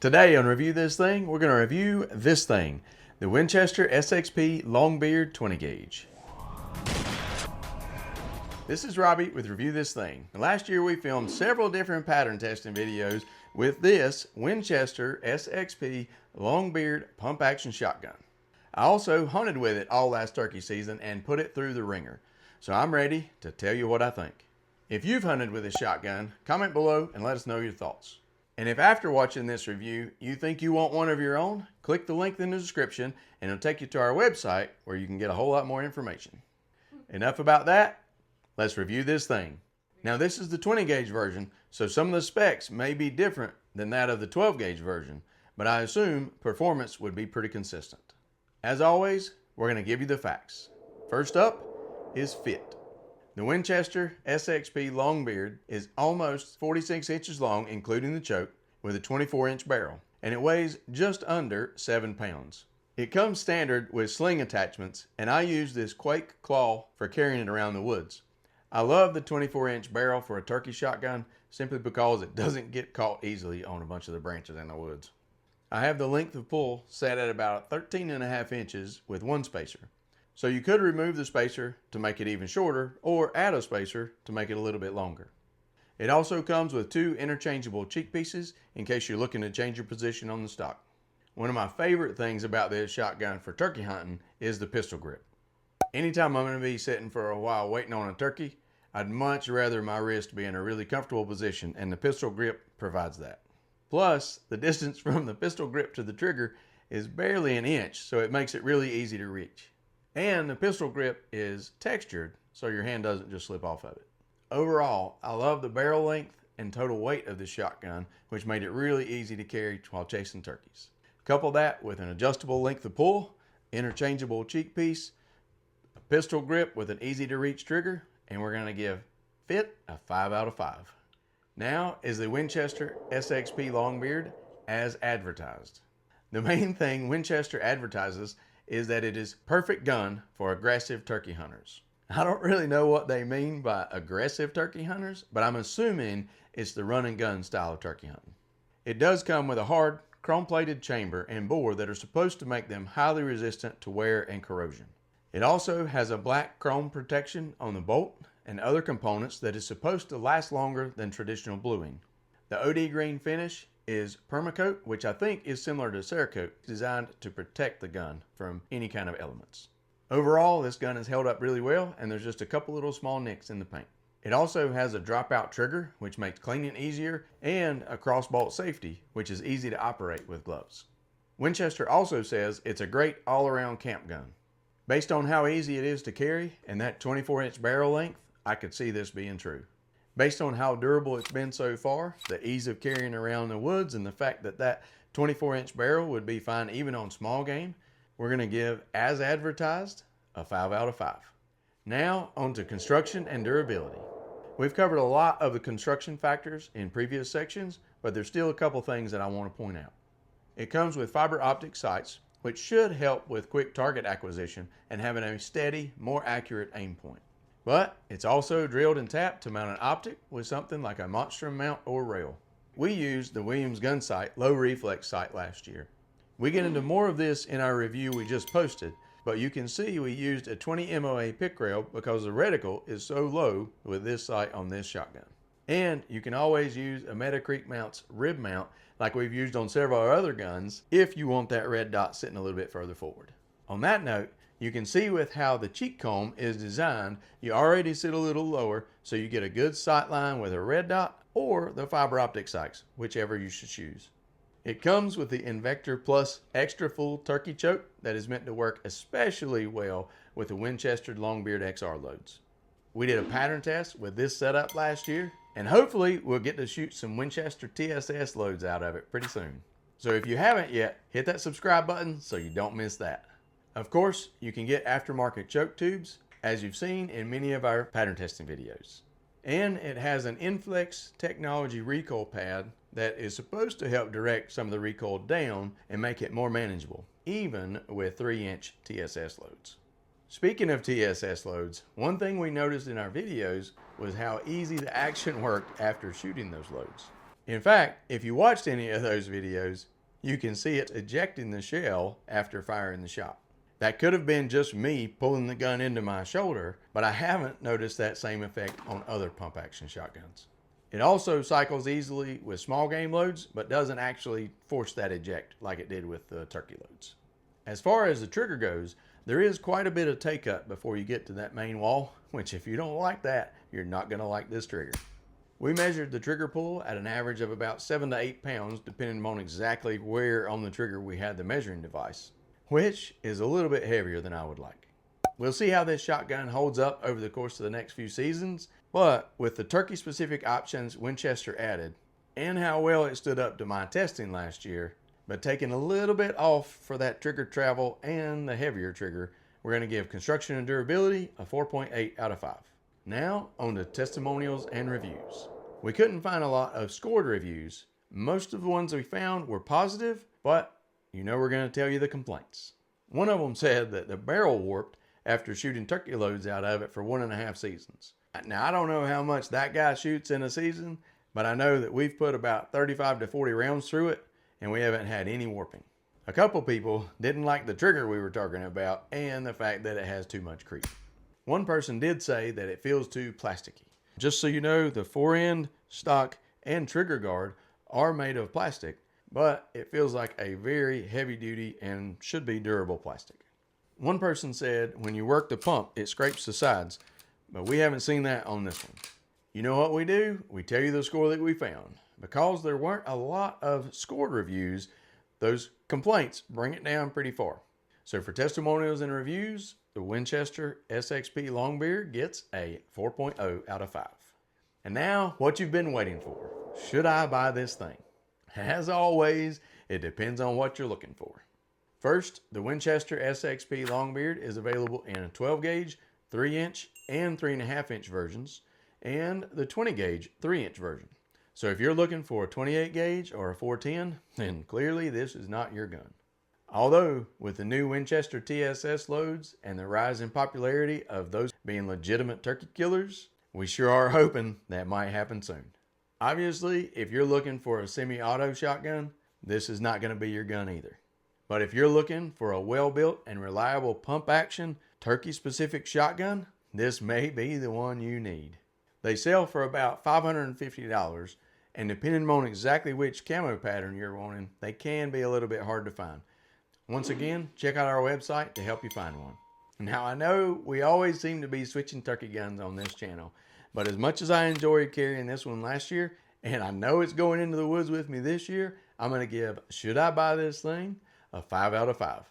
Today on Review This Thing, we're going to review this thing, the Winchester SXP Long Beard 20 gauge. This is Robbie with Review This Thing. Last year we filmed several different pattern testing videos with this Winchester SXP Long Beard pump action shotgun. I also hunted with it all last turkey season and put it through the ringer. So I'm ready to tell you what I think. If you've hunted with this shotgun, comment below and let us know your thoughts. And if after watching this review, you think you want one of your own, click the link in the description and it'll take you to our website where you can get a whole lot more information. Enough about that, let's review this thing. Now this is the 20 gauge version, so some of the specs may be different than that of the 12 gauge version, but I assume performance would be pretty consistent. As always, we're going to give you the facts. First up is fit. The Winchester SXP Long Beard is almost 46 inches long, including the choke, with a 24-inch barrel, and it weighs just under 7 pounds. It comes standard with sling attachments, and I use this Quake claw for carrying it around the woods. I love the 24-inch barrel for a turkey shotgun simply because it doesn't get caught easily on a bunch of the branches in the woods. I have the length of pull set at about 13.5 inches with one spacer. So you could remove the spacer to make it even shorter or add a spacer to make it a little bit longer. It also comes with 2 interchangeable cheek pieces in case you're looking to change your position on the stock. One of my favorite things about this shotgun for turkey hunting is the pistol grip. Anytime I'm going to be sitting for a while waiting on a turkey, I'd much rather my wrist be in a really comfortable position, and the pistol grip provides that. Plus, the distance from the pistol grip to the trigger is barely an inch, so it makes it really easy to reach. And the pistol grip is textured, so your hand doesn't just slip off of it. Overall, I love the barrel length and total weight of this shotgun, which made it really easy to carry while chasing turkeys. Couple that with an adjustable length of pull, interchangeable cheek piece, a pistol grip with an easy to reach trigger, and we're going to give fit a 5 out of 5. Now is the Winchester SXP Long Beard as advertised. The main thing Winchester advertises is that it is perfect gun for aggressive turkey hunters. I don't really know what they mean by aggressive turkey hunters, but I'm assuming it's the run and gun style of turkey hunting. It does come with a hard chrome-plated chamber and bore that are supposed to make them highly resistant to wear and corrosion. It also has a black chrome protection on the bolt and other components that is supposed to last longer than traditional bluing. The OD green finish is permacoat, which I think is similar to Cerakote, designed to protect the gun from any kind of elements. Overall, this gun is held up really well, and there's just a couple little small nicks in the paint. It also has a dropout trigger, which makes cleaning easier, and a crossbolt safety, which is easy to operate with gloves. Winchester also says it's a great all-around camp gun. Based on how easy it is to carry and that 24-inch barrel length, I could see this being true. Based on how durable it's been so far, the ease of carrying around the woods, and the fact that that 24-inch barrel would be fine even on small game, we're going to give, as advertised, a 5 out of 5. Now, on to construction and durability. We've covered a lot of the construction factors in previous sections, but there's still a couple things that I want to point out. It comes with fiber optic sights, which should help with quick target acquisition and having a steady, more accurate aim point. But it's also drilled and tapped to mount an optic with something like a Monstrum mount or rail. We used the Williams gun sight low reflex sight last year. We get into more of this in our review we just posted, but you can see we used a 20 MOA pick rail because the reticle is so low with this sight on this shotgun. And you can always use a Metacreek Mounts rib mount like we've used on several other guns if you want that red dot sitting a little bit further forward. On that note, you can see with how the cheek comb is designed, you already sit a little lower, so you get a good sight line with a red dot or the fiber optic sights, whichever you should choose. It comes with the Invector Plus extra full turkey choke that is meant to work especially well with the Winchester Long Beard XR loads. We did a pattern test with this setup last year, and hopefully we'll get to shoot some Winchester TSS loads out of it pretty soon. So if you haven't yet, hit that subscribe button so you don't miss that. Of course, you can get aftermarket choke tubes, as you've seen in many of our pattern testing videos. And it has an Inflex technology recoil pad that is supposed to help direct some of the recoil down and make it more manageable, even with 3-inch TSS loads. Speaking of TSS loads, one thing we noticed in our videos was how easy the action worked after shooting those loads. In fact, if you watched any of those videos, you can see it ejecting the shell after firing the shot. That could have been just me pulling the gun into my shoulder, but I haven't noticed that same effect on other pump action shotguns. It also cycles easily with small game loads, but doesn't actually force that eject like it did with the turkey loads. As far as the trigger goes, there is quite a bit of take-up before you get to that main wall, which if you don't like that, you're not going to like this trigger. We measured the trigger pull at an average of about 7 to 8 pounds, depending on exactly where on the trigger we had the measuring device, which is a little bit heavier than I would like. We'll see how this shotgun holds up over the course of the next few seasons, but with the turkey-specific options Winchester added, and how well it stood up to my testing last year, but taking a little bit off for that trigger travel and the heavier trigger, we're going to give construction and durability a 4.8 out of 5. Now on to testimonials and reviews. We couldn't find a lot of scored reviews. Most of the ones we found were positive, but you know we're going to tell you the complaints. One of them said that the barrel warped after shooting turkey loads out of it for 1.5 seasons. Now, I don't know how much that guy shoots in a season, but I know that we've put about 35 to 40 rounds through it, and we haven't had any warping. A couple people didn't like the trigger we were talking about and the fact that it has too much creep. One person did say that it feels too plasticky. Just so you know, the fore-end, stock, and trigger guard are made of plastic, but it feels like a very heavy-duty and should be durable plastic. One person said when you work the pump, it scrapes the sides, but we haven't seen that on this one. You know what we do? We tell you the score that we found. Because there weren't a lot of scored reviews, those complaints bring it down pretty far. So for testimonials and reviews, the Winchester SXP Long Beard gets a 4.0 out of 5. And now, what you've been waiting for. Should I buy this thing? As always, it depends on what you're looking for. First, the Winchester SXP Long Beard is available in a 12 gauge, 3-inch, and 3.5-inch versions, and the 20 gauge 3-inch version. So if you're looking for a 28 gauge or a 410, then clearly this is not your gun. Although with the new Winchester TSS loads and the rise in popularity of those being legitimate turkey killers, we sure are hoping that might happen soon. Obviously, if you're looking for a semi-auto shotgun, this is not going to be your gun either. But if you're looking for a well-built and reliable pump action turkey-specific shotgun, this may be the one you need. They sell for about $550, and depending on exactly which camo pattern you're wanting, they can be a little bit hard to find. Once again, check out our website to help you find one. Now, I know we always seem to be switching turkey guns on this channel, but as much as I enjoyed carrying this one last year, and I know it's going into the woods with me this year, I'm going to give Should I Buy This Thing a 5 out of 5.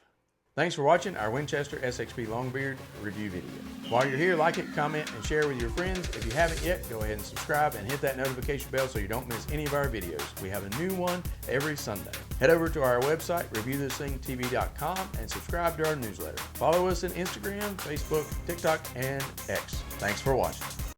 Thanks for watching our Winchester SXP Long Beard review video. While you're here, like it, comment, and share with your friends. If you haven't yet, go ahead and subscribe and hit that notification bell so you don't miss any of our videos. We have a new one every Sunday. Head over to our website, reviewthisthingtv.com, and subscribe to our newsletter. Follow us on Instagram, Facebook, TikTok, and X. Thanks for watching.